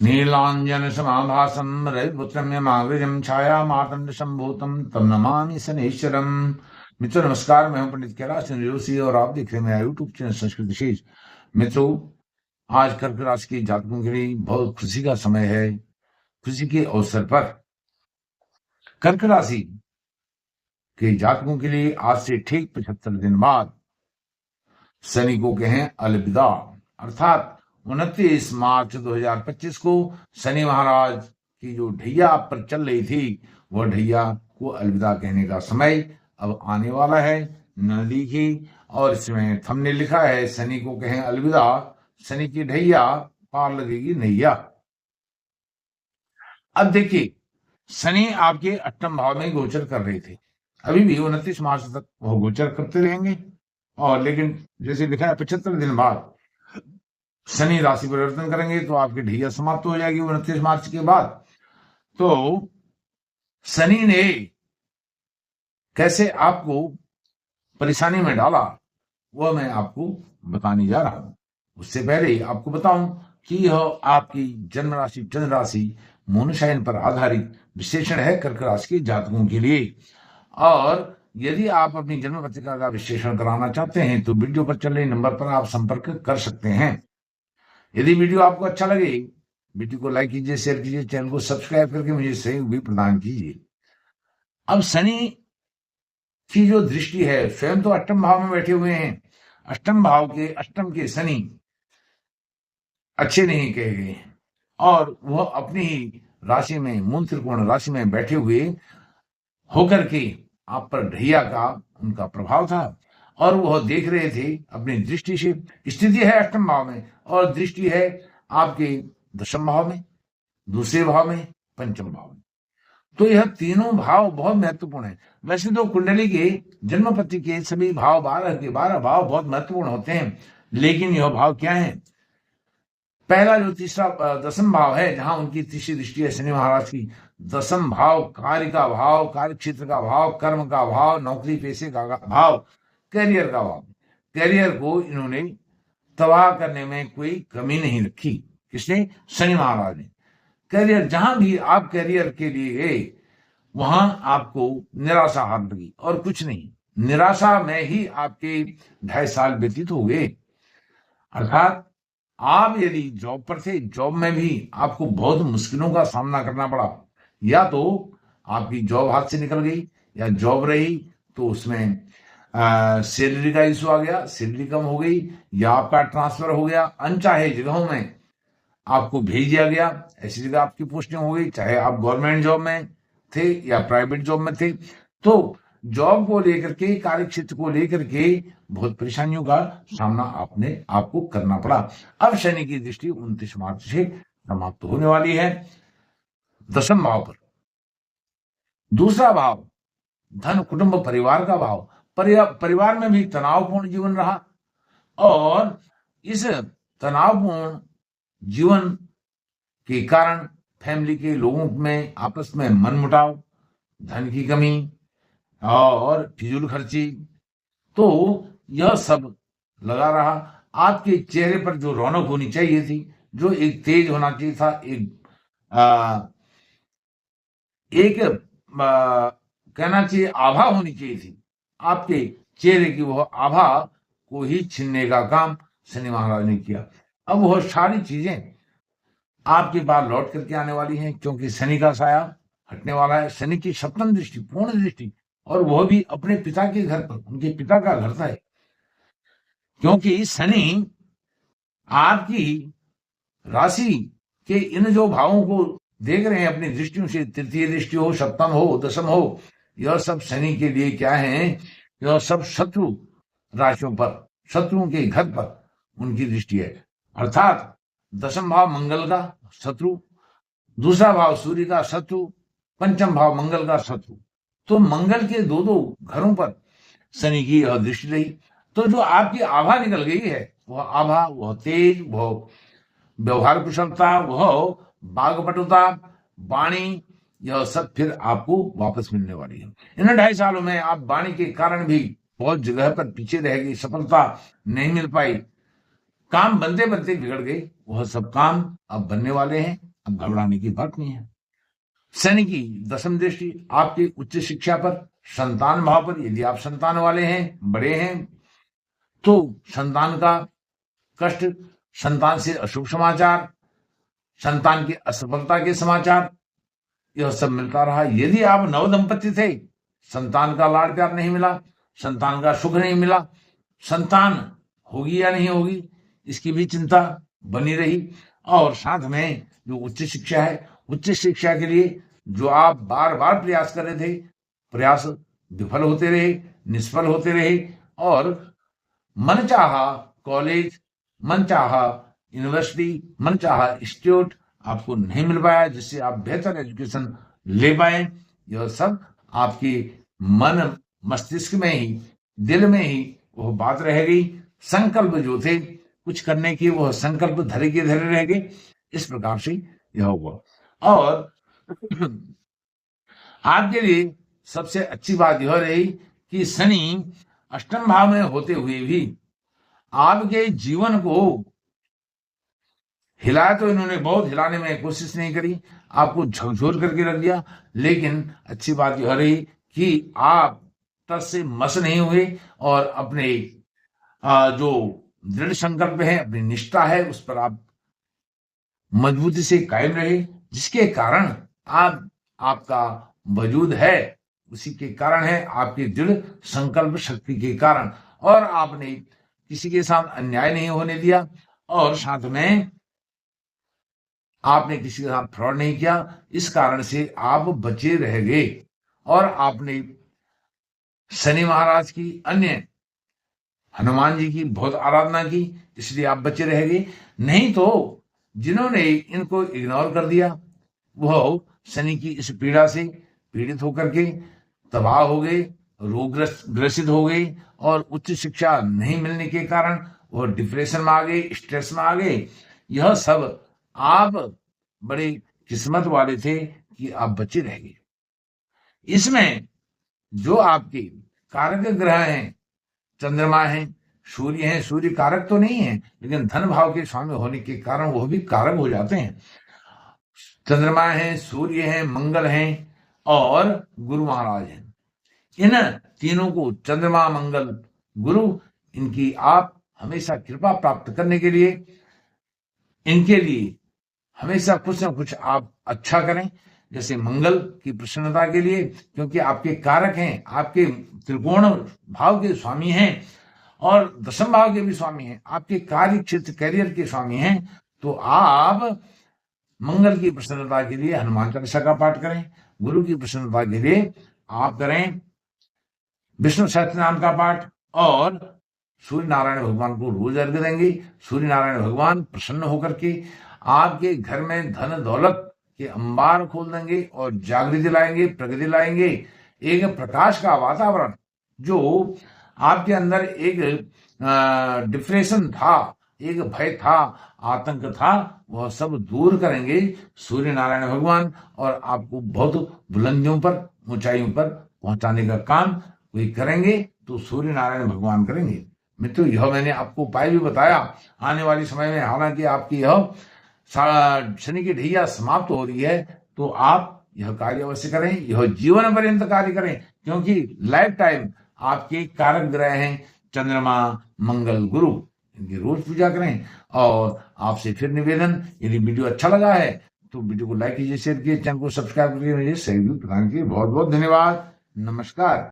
नीलांजन समाभासं रविपुत्रं यमाग्रजं छायामातंड संभूतं तम नमामि शनैश्वरम। मित्रों नमस्कार, मैं हूं पंडित कैलाश चंद्र जोशी और आप देख रहे हैं मेरा यूट्यूब चैनल संस्कृत विशेष। मित्रों, आज कर्क राशि के जातकों के लिए बहुत खुशी का समय है। खुशी के अवसर पर कर्क राशि के जातकों के लिए आज से ठीक 75 दिन बाद शनि को कहें अलविदा, अर्थात 29 मार्च 2025 को शनि महाराज की जो ढैया आप पर चल रही थी वह ढैया को अलविदा कहने का समय अब आने वाला है। नदी की और इसमें थंबनेल लिखा है शनि को कहें अलविदा, शनि की ढैया पार लगेगी नैया। अब देखिए, शनि आपके अष्टम भाव में गोचर कर रहे थे, अभी भी 29 मार्च तक वो गोचर करते रहेंगे। और लेकिन जैसे लिखा है 75 दिन बाद शनि राशि परिवर्तन करेंगे तो आपकी ढैया समाप्त हो जाएगी 29 मार्च के बाद। तो शनि ने कैसे आपको परेशानी में डाला वह मैं आपको बताने जा रहा हूं। उससे पहले आपको बताऊं कि यह आपकी जन्म राशि चंद्र राशि मोनशाइन पर आधारित विश्लेषण है कर्क राशि के जातकों के लिए। और यदि आप अपनी जन्म पत्रिका का विश्लेषण कराना चाहते हैं तो वीडियो पर चल रहे नंबर पर आप संपर्क कर सकते हैं। यदि वीडियो आपको अच्छा लगे, वीडियो को लाइक कीजिए, शेयर कीजिए, चैनल को सब्सक्राइब करके मुझे सहयोग भी प्रदान कीजिए। अब शनि की जो दृष्टि है, स्वयं तो अष्टम भाव में बैठे हुए हैं, अष्टम भाव के अष्टम के शनि अच्छे नहीं कहे गए और वह अपनी ही राशि में मूल त्रिकोण राशि में बैठे हुए होकर के आप पर ढैया का उनका प्रभाव था और वह देख रहे थे अपनी दृष्टि से। स्थिति है अष्टम भाव में और दृष्टि है आपके दशम भाव में, दूसरे भाव में, पंचम भाव में। तो यह तीनों भाव बहुत महत्वपूर्ण है। वैसे तो कुंडली के जन्म पत्ती के सभी भाव 12 के 12 भाव बहुत महत्वपूर्ण होते हैं, लेकिन यह भाव क्या है? पहला जो तीसरा दसम भाव है, जहां उनकी तीसरी दृष्टि है शनि महाराज की, दसम भाव कार्य का भाव, कार्य क्षेत्र का भाव, कर्म का भाव, नौकरी पेशे का भाव, कैरियर का भाव। कैरियर को इन्होंने तबाह करने में कोई कमी नहीं रखी। किसने? शनि महाराज ने। कैरियर, जहां भी आप कैरियर के लिए गए वहां आपको निराशा हाथ लगी और कुछ नहीं। निराशा में ही आपके 2.5 साल व्यतीत हो गए। अर्थात आप यदि जॉब पर थे, जॉब में भी आपको बहुत मुश्किलों का सामना करना पड़ा। या तो आपकी जॉब हाथ से निकल गई, या जॉब रही तो उसमें सैलरी का इशू आ गया, सैलरी कम हो गई, या आपका ट्रांसफर हो गया, अनचाहे जगहों में आपको भेज दिया गया, ऐसी जगह आपकी पोस्टिंग हो गई, चाहे आप गवर्नमेंट जॉब में थे या प्राइवेट जॉब में थे। तो जॉब को लेकर के, कार्य क्षेत्र को लेकर के बहुत परेशानियों का सामना आपको करना पड़ा। अब शनि की दृष्टि 29 मार्च से समाप्त होने वाली है दशम भाव पर। दूसरा भाव धन, कुटुंब, परिवार का भाव। परिवार में भी तनावपूर्ण जीवन रहा और इस तनावपूर्ण जीवन के कारण फैमिली के लोगों में आपस में मनमुटाव, धन की कमी और फिजूल खर्ची, तो यह सब लगा रहा। आपके चेहरे पर जो रौनक होनी चाहिए थी, जो एक तेज होना चाहिए था, कहना चाहिए आभा होनी चाहिए थी, आपके चेहरे की वह आभा को ही छीनने का काम शनि महाराज ने किया। अब वह सारी चीजें आपके पास लौट करके आने वाली हैं, क्योंकि शनि का साया हटने वाला है। शनि की सप्तम दृष्टि, पूर्ण दृष्टि, और वह भी अपने पिता के घर पर, उनके पिता का घर था। क्योंकि शनि आपकी राशि के इन जो भावों को देख रहे हैं अपनी दृष्टियों से, तृतीय दृष्टि हो, सप्तम हो, दशम हो, यह सब शनि के लिए क्या है? यह सब शत्रु राशियों पर, शत्रुओं के घर पर उनकी दृष्टि है। अर्थात दशम भाव मंगल का शत्रु, दूसरा भाव सूर्य का शत्रु, पंचम भाव मंगल का शत्रु। तो मंगल के दो दो घरों पर शनि की यह दृष्टि रही। तो जो आपकी आभा निकल गई है, वह आभा, वह तेज, वह व्यवहार कुशलता, वह वाग्पटुता, वाणी, यह सब फिर आपको वापस मिलने वाली है। इन 2.5 सालों में आप वाणी के कारण भी बहुत जगह पर पीछे रह गई, सफलता नहीं मिल पाई, काम बनते बनते बिगड़ गए, वह सब काम अब बनने वाले हैं। अब घबराने की बात नहीं है। शनि की दशम दृष्टि आपकी उच्च शिक्षा पर, संतान भाव पर, यदि आप संतान वाले हैं, बड़े हैं, तो संतान का कष्ट, संतान से अशुभ समाचार, संतान की असफलता के समाचार, यह सब मिलता रहा। यदि आप नव दंपति थे, संतान का लाड़ प्यार नहीं मिला, संतान का सुख नहीं मिला, संतान होगी या नहीं होगी, इसकी भी चिंता बनी रही। और साथ में जो उच्च शिक्षा है, उच्च शिक्षा के लिए जो आप बार बार प्रयास कर रहे थे, प्रयास विफल होते रहे, निष्फल होते रहे, और मनचाहा कॉलेज, मनचाहा यूनिवर्सिटी, मनचाहा इंस्टीट्यूट आपको नहीं मिल पाया जिससे आप बेहतर एजुकेशन ले पाए। यह सब आपके मन मस्तिष्क में ही, दिल में ही वह बात रह गई। संकल्प जो थे कुछ करने के, वह संकल्प धरे के धरे रह गए। इस प्रकार से यह हुआ। और आपके लिए सबसे अच्छी बात यह रही कि शनि अष्टम भाव में होते हुए भी आपके जीवन को हिलाया, तो इन्होंने बहुत हिलाने में कोशिश नहीं करी, आपको झकझोर करके रख दिया। लेकिन अच्छी बात यह रही कि आप तस से मस नहीं हुए और अपने जो दृढ़ संकल्प है, अपनी निष्ठा है, उस पर आप मजबूती से कायम रहे, जिसके कारण आपका वजूद है, उसी के कारण है, आपकी दृढ़ संकल्प शक्ति के कारण। और आपने किसी के साथ अन्याय नहीं होने दिया, और साथ में आपने किसी के साथ फ्रॉड नहीं किया। इस कारण से आप बचे रह गए। और आपने शनि महाराज की, अन्य हनुमान जी की बहुत आराधना की, इसलिए आप बचे रह गए। नहीं तो जिन्होंने इनको इग्नोर कर दिया, वह शनि की इस पीड़ा से पीड़ित होकर के तबाह हो गए, रोग ग्रसित हो गए, और उच्च शिक्षा नहीं मिलने के कारण वह डिप्रेशन में आ गए, स्ट्रेस में आ गए। यह सब आप बड़े किस्मत वाले थे कि आप बचे रह गए। इसमें जो आपके कारक ग्रह हैं, चंद्रमा है, सूर्य है, सूर्य कारक तो नहीं है, लेकिन धन भाव के स्वामी होने के कारण वह भी कारक हो जाते हैं। चंद्रमा है, सूर्य है, मंगल है और गुरु महाराज हैं। इन तीनों को, चंद्रमा, मंगल, गुरु, इनकी आप हमेशा कृपा प्राप्त करने के लिए, इनके लिए हमेशा कुछ ना कुछ आप अच्छा करें। जैसे मंगल की प्रसन्नता के लिए, क्योंकि आपके कारक हैं, आपके त्रिकोण भाव के स्वामी हैं और दशम भाव के भी स्वामी हैं, आपके कार्य क्षेत्र कैरियर के स्वामी हैं। तो आप मंगल की प्रसन्नता के लिए हनुमान चालीसा का पाठ करें, गुरु की प्रसन्नता के लिए आप करें विष्णु सहस्त्र नाम का पाठ, और सूर्य नारायण भगवान को रोज अर्घ्य देंगे। सूर्य नारायण भगवान प्रसन्न होकर के आपके घर में धन दौलत के अंबार खोल देंगे और जागृति लाएंगे, प्रगति लाएंगे। एक प्रकाश का वातावरण, जो आपके अंदर एक डिप्रेशन था, एक भय था, आतंक था, वह सब दूर करेंगे सूर्य नारायण भगवान, और आपको बहुत बुलंदियों पर, ऊंचाइयों पर पहुंचाने का काम कोई करेंगे तो सूर्य नारायण भगवान करेंगे। मित्रों, यह मैंने आपको उपाय भी बताया। आने वाले समय में हालांकि आपकी यह शनि की ढैया समाप्त हो रही है, तो आप यह कार्य अवश्य करें, यह जीवन पर्यंत कार्य करें, क्योंकि लाइफ टाइम आपके कारक ग्रह हैं चंद्रमा, मंगल, गुरु, इनकी रोज पूजा करें। और आपसे फिर निवेदन, यदि वीडियो अच्छा लगा है तो वीडियो को लाइक कीजिए, शेयर कीजिए, चैनल को सब्सक्राइब करके मुझे सहयोग प्रदान कीजिए। बहुत बहुत धन्यवाद। नमस्कार।